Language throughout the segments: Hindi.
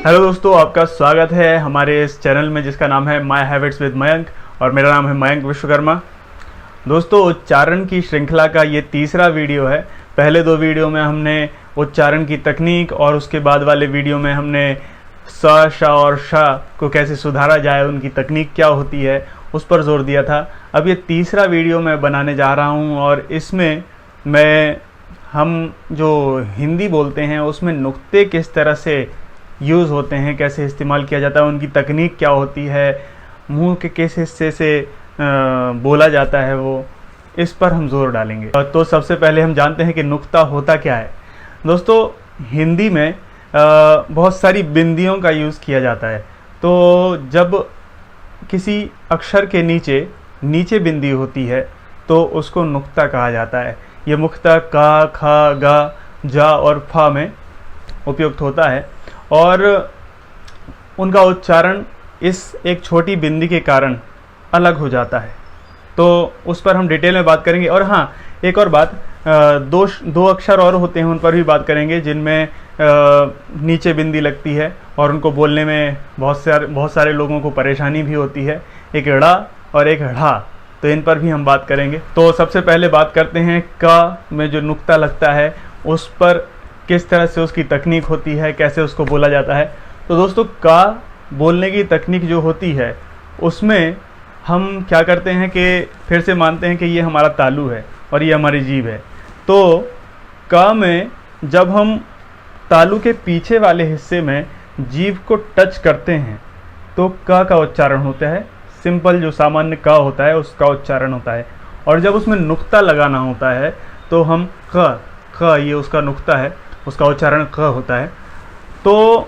हेलो दोस्तों, आपका स्वागत है हमारे इस चैनल में जिसका नाम है माय हैबिट्स विद मयंक और मेरा नाम है मयंक विश्वकर्मा। दोस्तों, उच्चारण की श्रृंखला का ये तीसरा वीडियो है। पहले दो वीडियो में हमने उच्चारण की तकनीक और उसके बाद वाले वीडियो में हमने स, श और श को कैसे सुधारा जाए, उनकी तकनीक क्या होती है, उस पर जोर दिया था। अब ये तीसरा वीडियो मैं बनाने जा रहा हूँ और इसमें हम जो हिंदी बोलते हैं उसमें नुक्ते किस तरह से यूज़ होते हैं, कैसे इस्तेमाल किया जाता है, उनकी तकनीक क्या होती है, मुंह के किस हिस्से से बोला जाता है, वो इस पर हम जोर डालेंगे। तो सबसे पहले हम जानते हैं कि नुक्ता होता क्या है। दोस्तों, हिंदी में बहुत सारी बिंदियों का यूज़ किया जाता है। तो जब किसी अक्षर के नीचे बिंदी होती है तो उसको नुक्ता कहा जाता है। ये मुख्यतः का, खा, गा, जा और फा में उपयुक्त होता है और उनका उच्चारण इस एक छोटी बिंदी के कारण अलग हो जाता है। तो उस पर हम डिटेल में बात करेंगे। और हाँ, एक और बात, दो अक्षर और होते हैं, उन पर भी बात करेंगे जिनमें नीचे बिंदी लगती है और उनको बोलने में बहुत सारे लोगों को परेशानी भी होती है। एक ड़ा और एक ढ़ा, तो इन पर भी हम बात करेंगे। तो सबसे पहले बात करते हैं का में जो नुक्ता लगता है उस पर किस तरह से उसकी तकनीक होती है, कैसे उसको बोला जाता है। तो दोस्तों, का बोलने की तकनीक जो होती है उसमें हम क्या करते हैं कि फिर से मानते हैं कि ये हमारा तालू है और ये हमारी जीभ है। तो का में जब हम तालू के पीछे वाले हिस्से में जीभ को टच करते हैं तो का उच्चारण होता है। सिंपल जो सामान्य का होता है उसका उच्चारण होता है। और जब उसमें नुक्ता लगाना होता है तो हम क, ये उसका नुक्ता है, उसका उच्चारण क होता है। तो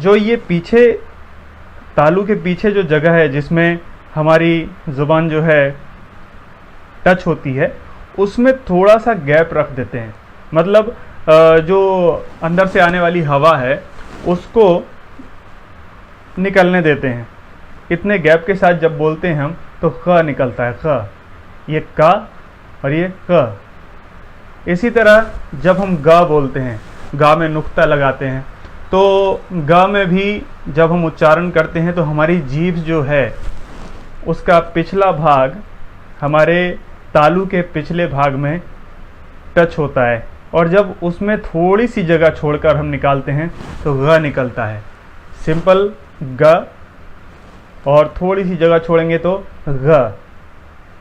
जो ये पीछे तालू के पीछे जो जगह है जिसमें हमारी ज़ुबान जो है टच होती है उसमें थोड़ा सा गैप रख देते हैं। मतलब जो अंदर से आने वाली हवा है उसको निकलने देते हैं। इतने गैप के साथ जब बोलते हैं हम तो ख निकलता है, ख, ये का और ये क। इसी तरह जब हम गा बोलते हैं, गा में नुक्ता लगाते हैं, तो गा में भी जब हम उच्चारण करते हैं तो हमारी जीभ जो है उसका पिछला भाग हमारे तालू के पिछले भाग में टच होता है और जब उसमें थोड़ी सी जगह छोड़कर हम निकालते हैं तो ग निकलता है। सिंपल ग, और थोड़ी सी जगह छोड़ेंगे तो ग।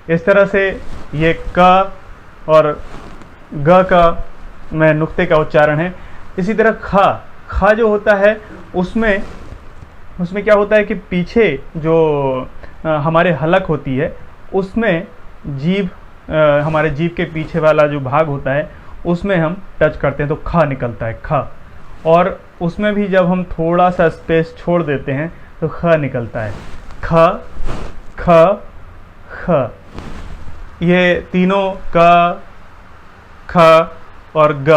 इस तरह से ये का और ग का में नुक्ते का उच्चारण है। इसी तरह खा जो होता है उसमें क्या होता है कि पीछे जो हमारे हलक होती है उसमें जीभ, हमारे जीभ के पीछे वाला जो भाग होता है उसमें हम टच करते हैं तो खा निकलता है, खा। और उसमें भी जब हम थोड़ा सा स्पेस छोड़ देते हैं तो ख निकलता है, ख, ख, ख। ये तीनों का, ख और ग,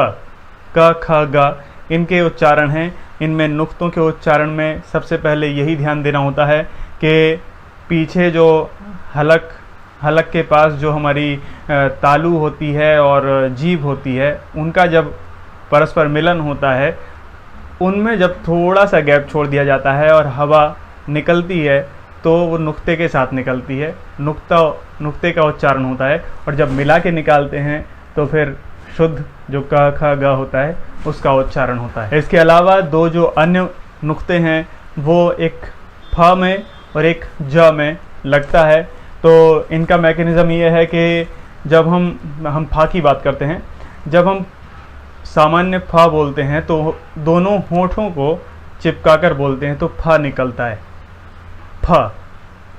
क, ख, ग, इनके उच्चारण हैं। इनमें नुक्तों के उच्चारण में सबसे पहले यही ध्यान देना होता है कि पीछे जो हलक के पास जो हमारी तालू होती है और जीभ होती है उनका जब परस्पर मिलन होता है उनमें जब थोड़ा सा गैप छोड़ दिया जाता है और हवा निकलती है तो वो नुक्ते के साथ निकलती है, नुक्ते का उच्चारण होता है। और जब मिला के निकालते हैं तो फिर शुद्ध जो क, ख, ग होता है उसका उच्चारण होता है। इसके अलावा दो जो अन्य नुक्ते हैं वो एक फ में और एक ज में लगता है। तो इनका मैकेनिज़्म ये है कि जब हम फा की बात करते हैं, जब हम सामान्य फा बोलते हैं तो दोनों होठों को चिपकाकर बोलते हैं तो फा निकलता है, फ।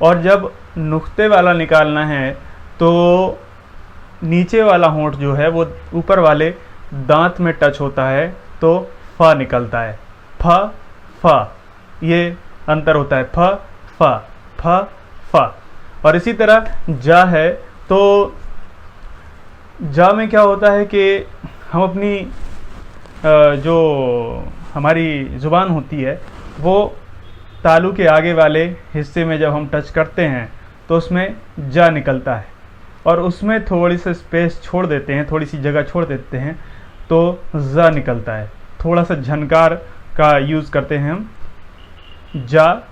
और जब नुक्ते वाला निकालना है तो नीचे वाला होंठ जो है वो ऊपर वाले दांत में टच होता है तो फ निकलता है, फ, फ। ये अंतर होता है, फ, फ, फ, फ। और इसी तरह जा है तो जा में क्या होता है कि हम अपनी जो हमारी ज़ुबान होती है वो तालू के आगे वाले हिस्से में जब हम टच करते हैं तो उसमें जा निकलता है और उसमें थोड़ी सी स्पेस छोड़ देते हैं, थोड़ी सी जगह छोड़ देते हैं तो ज़ निकलता है। थोड़ा सा झनकार का यूज़ करते हैं हम जा,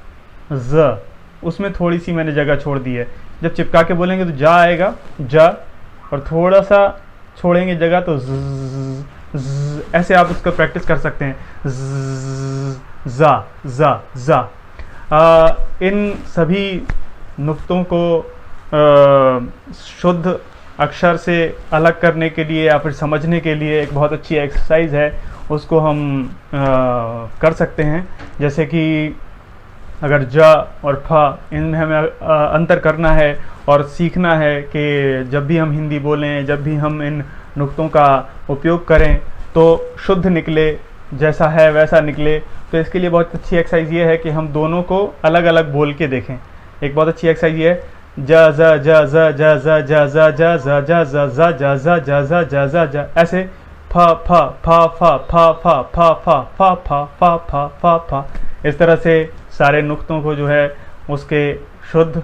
ज, उसमें थोड़ी सी मैंने जगह छोड़ दी है। जब चिपका के बोलेंगे तो जा आएगा, जा, और थोड़ा सा छोड़ेंगे जगह तो ज, ऐसे आप उसका प्रैक्टिस कर सकते हैं। जा, जा, जा। इन सभी नुक्तों को शुद्ध अक्षर से अलग करने के लिए या फिर समझने के लिए एक बहुत अच्छी एक्सरसाइज है, उसको हम कर सकते हैं। जैसे कि अगर ज और फ, इनमें हमें अंतर करना है और सीखना है कि जब भी हम हिंदी बोलें, जब भी हम इन नुक्तों का उपयोग करें तो शुद्ध निकले, जैसा है वैसा निकले। तो इसके लिए बहुत अच्छी एक्सरसाइज ये है कि हम दोनों को अलग अलग बोल के देखें। एक बहुत अच्छी एक्सरसाइज ये है, ज ज ज ज ज ज ज ज ज ज ज ज ज ज ज ज ज ज ज, ऐसे फ फ फ फ फ फ फ फ फ फ फ फ फ, इस तरह से सारे नुक्तों को जो है उसके शुद्ध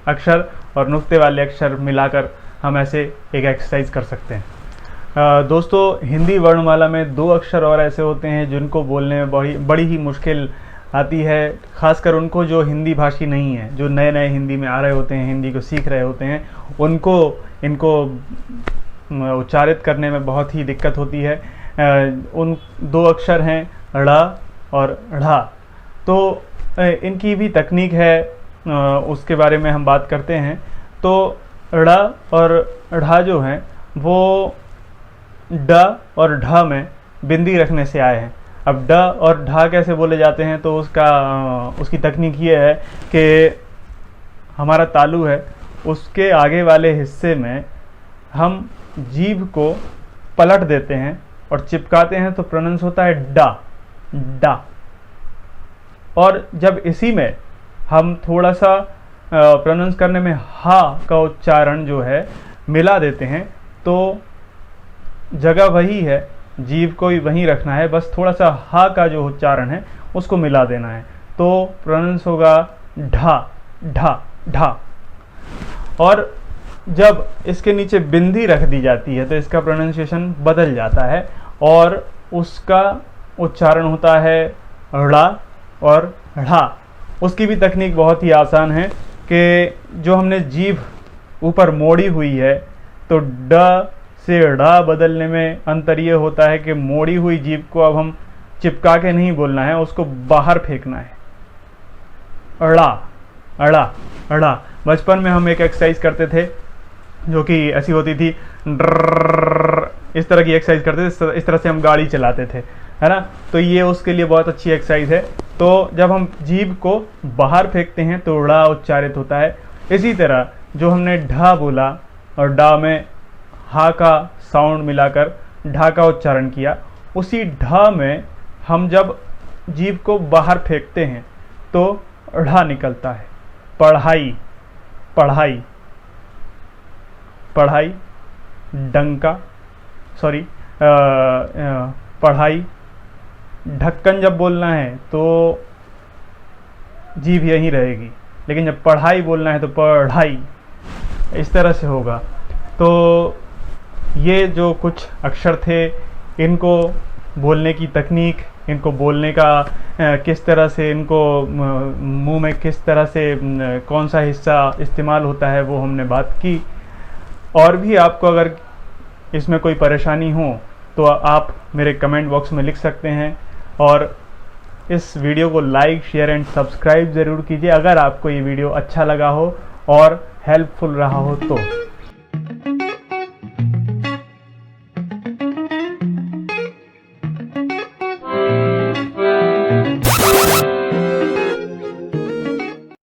अक्षर और नुक्ते वाले अक्षर मिलाकर हम ऐसे एक एक्सरसाइज कर सकते हैं। दोस्तों, हिंदी वर्णमाला में 2 अक्षर और ऐसे होते हैं जिनको बोलने में बड़ी ही मुश्किल आती है, खासकर उनको जो हिंदी भाषी नहीं है, जो नए नए हिंदी में आ रहे होते हैं, हिंदी को सीख रहे होते हैं, उनको इनको उच्चारित करने में बहुत ही दिक्कत होती है। उन 2 अक्षर हैं ड़ और ढ़। तो इनकी भी तकनीक है, उसके बारे में हम बात करते हैं। तो ड़ और ढ़ जो हैं वो ड और ढ में बिंदी रखने से आए हैं। अब ड और ढ कैसे बोले जाते हैं, तो उसकी तकनीक ये है कि हमारा तालु है, उसके आगे वाले हिस्से में हम जीभ को पलट देते हैं और चिपकाते हैं तो प्रोनाउंस होता है डा, डा। और जब इसी में हम थोड़ा सा प्रोनाउंस करने में हा का उच्चारण जो है मिला देते हैं तो जगह वही है, जीभ को ही वहीं रखना है, बस थोड़ा सा हा का जो उच्चारण है उसको मिला देना है, तो प्रोनाउंस होगा ढा, ढा, ढा। और जब इसके नीचे बिंदी रख दी जाती है तो इसका प्रोनाउंसिएशन बदल जाता है और उसका उच्चारण होता है ड़ा और ढ़ा। उसकी भी तकनीक बहुत ही आसान है कि जो हमने जीभ ऊपर मोड़ी हुई है तो ड से ड़ा बदलने में अंतर ये होता है कि मोड़ी हुई जीभ को अब हम चिपका के नहीं बोलना है, उसको बाहर फेंकना है। अड़ा, अड़ा, अड़ा। बचपन में हम एक एक्सरसाइज करते थे जो कि ऐसी होती थी, इस तरह की एक्सरसाइज करते थे, इस तरह से हम गाड़ी चलाते थे, है ना। तो ये उसके लिए बहुत अच्छी एक्सरसाइज है। तो जब हम जीभ को बाहर फेंकते हैं तो ड़ा उच्चारित होता है। इसी तरह जो हमने ढा बोला और डा में हा का साउंड मिलाकर ढा का उच्चारण किया, उसी ढा में हम जब जीभ को बाहर फेंकते हैं तो ढ़ा निकलता है। पढ़ाई, पढ़ाई, पढ़ाई, डंका, सॉरी, पढ़ाई। ढक्कन जब बोलना है तो जीभ यहीं रहेगी, लेकिन जब पढ़ाई बोलना है तो पढ़ाई, इस तरह से होगा। तो ये जो कुछ अक्षर थे, इनको बोलने की तकनीक, इनको बोलने का किस तरह से, इनको मुंह में किस तरह से कौन सा हिस्सा इस्तेमाल होता है, वो हमने बात की। और भी आपको अगर इसमें कोई परेशानी हो तो आप मेरे कमेंट बॉक्स में लिख सकते हैं। और इस वीडियो को लाइक, शेयर एंड सब्सक्राइब ज़रूर कीजिए अगर आपको ये वीडियो अच्छा लगा हो और हेल्पफुल रहा हो तो।